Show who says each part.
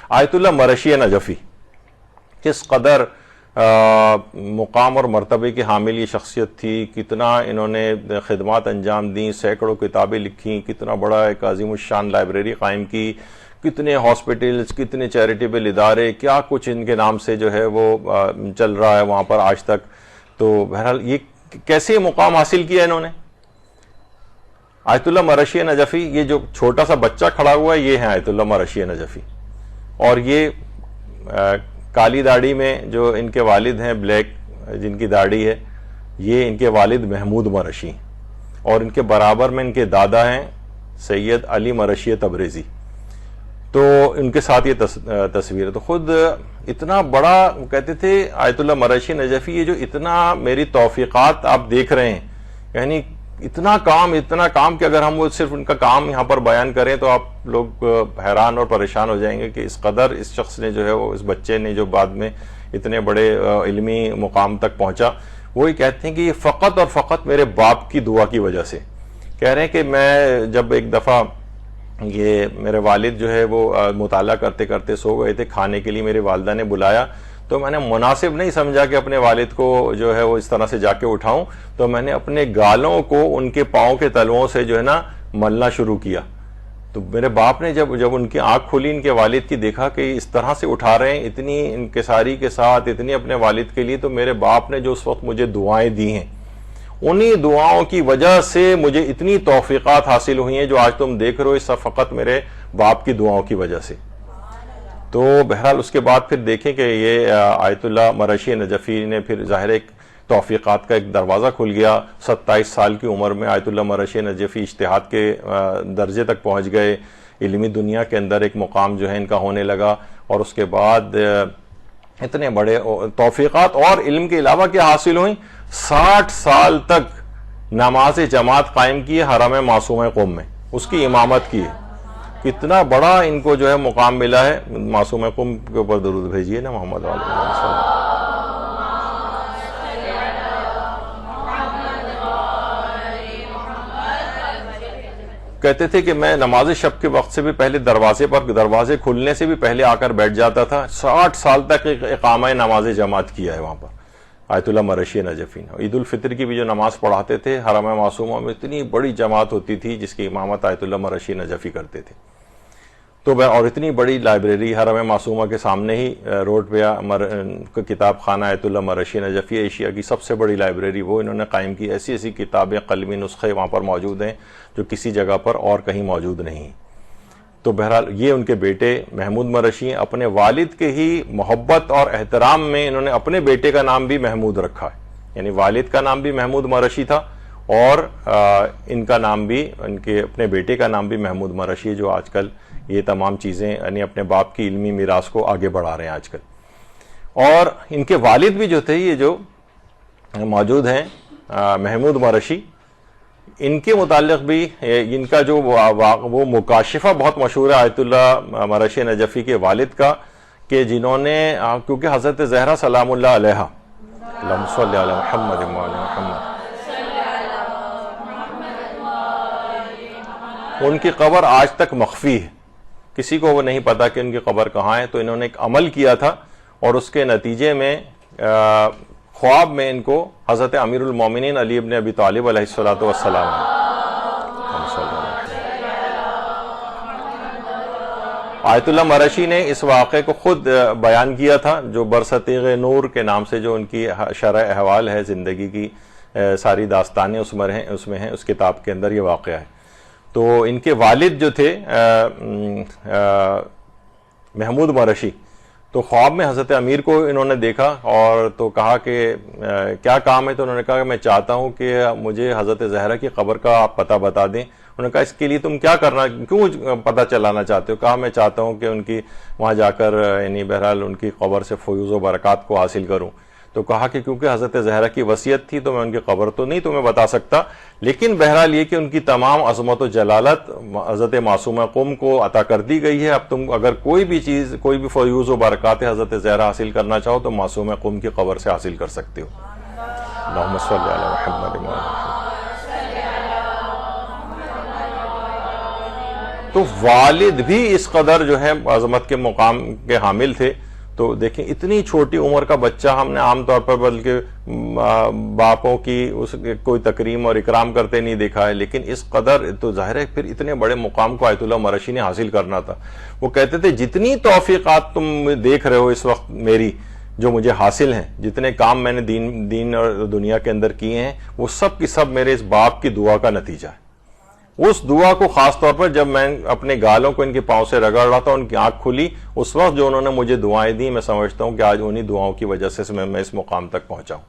Speaker 1: آیت اللہ مرشی نجفی کس قدر مقام اور مرتبے کی حامل یہ شخصیت تھی، کتنا انہوں نے خدمات انجام دیں، سینکڑوں کتابیں لکھیں، کتنا بڑا ایک عظیم الشان لائبریری قائم کی، کتنے ہاسپٹلز، کتنے چیریٹیبل ادارے، کیا کچھ ان کے نام سے جو ہے وہ چل رہا ہے وہاں پر آج تک. تو بہرحال یہ کیسے مقام حاصل کیا انہوں نے. آیت اللہ مرشی نجفی، یہ جو چھوٹا سا بچہ کھڑا ہوا ہے یہ ہے آیت اللہ مرشی نجفی، اور یہ کالی داڑھی میں جو ان کے والد ہیں، بلیک جن کی داڑھی ہے، یہ ان کے والد محمود مرشی، اور ان کے برابر میں ان کے دادا ہیں سید علی مرشی تبریزی. تو ان کے ساتھ یہ تصویر ہے. تو خود اتنا بڑا کہتے تھے آیت اللہ مرشی نجفی، یہ جو اتنا میری توفیقات آپ دیکھ رہے ہیں، یعنی اتنا کام کہ اگر ہم وہ صرف ان کا کام یہاں پر بیان کریں تو آپ لوگ حیران اور پریشان ہو جائیں گے کہ اس قدر اس شخص نے جو ہے وہ، اس بچے نے جو بعد میں اتنے بڑے علمی مقام تک پہنچا، وہی کہتے ہیں کہ یہ فقط اور فقط میرے باپ کی دعا کی وجہ سے. کہہ رہے ہیں کہ میں جب ایک دفعہ یہ میرے والد جو ہے وہ مطالعہ کرتے کرتے سو گئے تھے، کھانے کے لیے میری والدہ نے بلایا، تو میں نے مناسب نہیں سمجھا کہ اپنے والد کو جو ہے وہ اس طرح سے جا کے اٹھاؤں، تو میں نے اپنے گالوں کو ان کے پاؤں کے تلوؤں سے جو ہے نا ملنا شروع کیا. تو میرے باپ نے جب ان کی آنکھ کھلی ان کے والد کی، دیکھا کہ اس طرح سے اٹھا رہے ہیں اتنی انکساری کے ساتھ، اتنی اپنے والد کے لیے، تو میرے باپ نے جو اس وقت مجھے دعائیں دی ہیں، انہی دعاؤں کی وجہ سے مجھے اتنی توفیقات حاصل ہوئی ہیں جو آج تم دیکھ رہے ہو، اس فقط میرے باپ کی دعاؤں کی وجہ سے. تو بہرحال اس کے بعد پھر دیکھیں کہ یہ آیت اللہ مرشی نجفی نے پھر ظاہر ایک توفیقات کا ایک دروازہ کھل گیا. 27 سال کی عمر میں آیت اللہ مرشی نجفی اجتہاد کے درجے تک پہنچ گئے، علمی دنیا کے اندر ایک مقام جو ہے ان کا ہونے لگا، اور اس کے بعد اتنے بڑے توفیقات اور علم کے علاوہ کیا حاصل ہوئیں. 60 سال تک نماز جماعت قائم کی ہے حرم معصومہ قم میں، اس کی امامت کی ہے. کتنا بڑا ان کو جو ہے مقام ملا ہے. معصومہ قم کے اوپر درود بھیجیے نا محمد علیہ وسلم. کہتے تھے کہ میں نماز شب کے وقت سے بھی پہلے دروازے کھلنے سے بھی پہلے آ کر بیٹھ جاتا تھا. 60 سال تک اقامہ نماز جماعت کیا ہے وہاں پر آیت اللہ مرشی نجفی نے. عید الفطر کی بھی جو نماز پڑھاتے تھے حرم معصومہ میں، اتنی بڑی جماعت ہوتی تھی جس کی امامت آیت اللہ مرشی نجفی کرتے تھے. تو اور اتنی بڑی لائبریری حرم معصومہ کے سامنے ہی روڈ پہ کتاب خانہ آیت اللہ مرشی نجفی، ایشیا کی سب سے بڑی لائبریری وہ انہوں نے قائم کی. ایسی کتابیں، قلمی نسخے وہاں پر موجود ہیں جو کسی جگہ پر اور کہیں موجود نہیں. تو بہرحال یہ ان کے بیٹے محمود مرشی اپنے والد کے ہی محبت اور احترام میں انہوں نے اپنے بیٹے کا نام بھی محمود رکھا ہے. یعنی والد کا نام بھی محمود مرشی تھا، اور ان کا نام بھی، ان کے اپنے بیٹے کا نام بھی محمود مرشی، جو آج کل یہ تمام چیزیں یعنی اپنے باپ کی علمی میراث کو آگے بڑھا رہے ہیں آج کل. اور ان کے والد بھی جو تھے، یہ جو موجود ہیں محمود مرشی، ان کے متعلق بھی ان کا جو وہ مکاشفہ بہت مشہور ہے آیت اللہ مرشی نجفی کے والد کا، کہ جنہوں نے، کیونکہ حضرت زہرا سلام اللہ علیہا، اللہم صلی علی محمد وعلی محمد، ان کی قبر آج تک مخفی ہے، کسی کو وہ نہیں پتا کہ ان کی قبر کہاں ہے. تو انہوں نے ایک عمل کیا تھا، اور اس کے نتیجے میں خواب میں ان کو حضرت امیر المومنین علی ابن ابی طالب علیہ الصلوۃ والسلام آیت اللہ مرشی نے اس واقعے کو خود بیان کیا تھا، جو برصتیغ نور کے نام سے جو ان کی شرح احوال ہے زندگی کی، ساری داستانیں اس میں ہیں، اس کتاب کے اندر یہ واقعہ ہے. تو ان کے والد جو تھے محمود مرشی، تو خواب میں حضرت امیر کو انہوں نے دیکھا، اور تو کہا کہ کیا کام ہے. تو انہوں نے کہا کہ میں چاہتا ہوں کہ مجھے حضرت زہرا کی قبر کا آپ پتہ بتا دیں. انہوں نے کہا اس کے لیے تم کیوں پتہ چلانا چاہتے ہو؟ کہا میں چاہتا ہوں کہ ان کی وہاں جا کر یعنی بہرحال ان کی قبر سے فیوض و برکات کو حاصل کروں. تو کہا کہ کیونکہ حضرت زہرا کی وصیت تھی تو میں ان کی قبر تو نہیں تمہیں بتا سکتا، لیکن بہرحال یہ کہ ان کی تمام عظمت و جلالت حضرت معصومہ قم کو عطا کر دی گئی ہے. اب تم اگر کوئی بھی چیز، کوئی بھی فیوض و برکات حضرت زہرا حاصل کرنا چاہو تو معصومہ قم کی قبر سے حاصل کر سکتے ہو. اللہم صلی علی محمد. تو والد بھی اس قدر جو ہے عظمت کے مقام کے حامل تھے. تو دیکھیں اتنی چھوٹی عمر کا بچہ ہم نے عام طور پر بلکہ باپوں کی اس کوئی تکریم اور اکرام کرتے نہیں دیکھا ہے, لیکن اس قدر تو ظاہر ہے پھر اتنے بڑے مقام کو آیت اللہ مرشی نے حاصل کرنا تھا. وہ کہتے تھے جتنی توفیقات تم دیکھ رہے ہو اس وقت میری جو مجھے حاصل ہیں, جتنے کام میں نے دین اور دنیا کے اندر کیے ہیں, وہ سب کی سب میرے اس باپ کی دعا کا نتیجہ ہے. اس دعا کو خاص طور پر جب میں اپنے گالوں کو ان کے پاؤں سے رگڑ رہا تھا, ان کی آنکھ کھلی, اس وقت جو انہوں نے مجھے دعائیں دی, میں سمجھتا ہوں کہ آج انہی دعاؤں کی وجہ سے میں اس مقام تک پہنچا ہوں.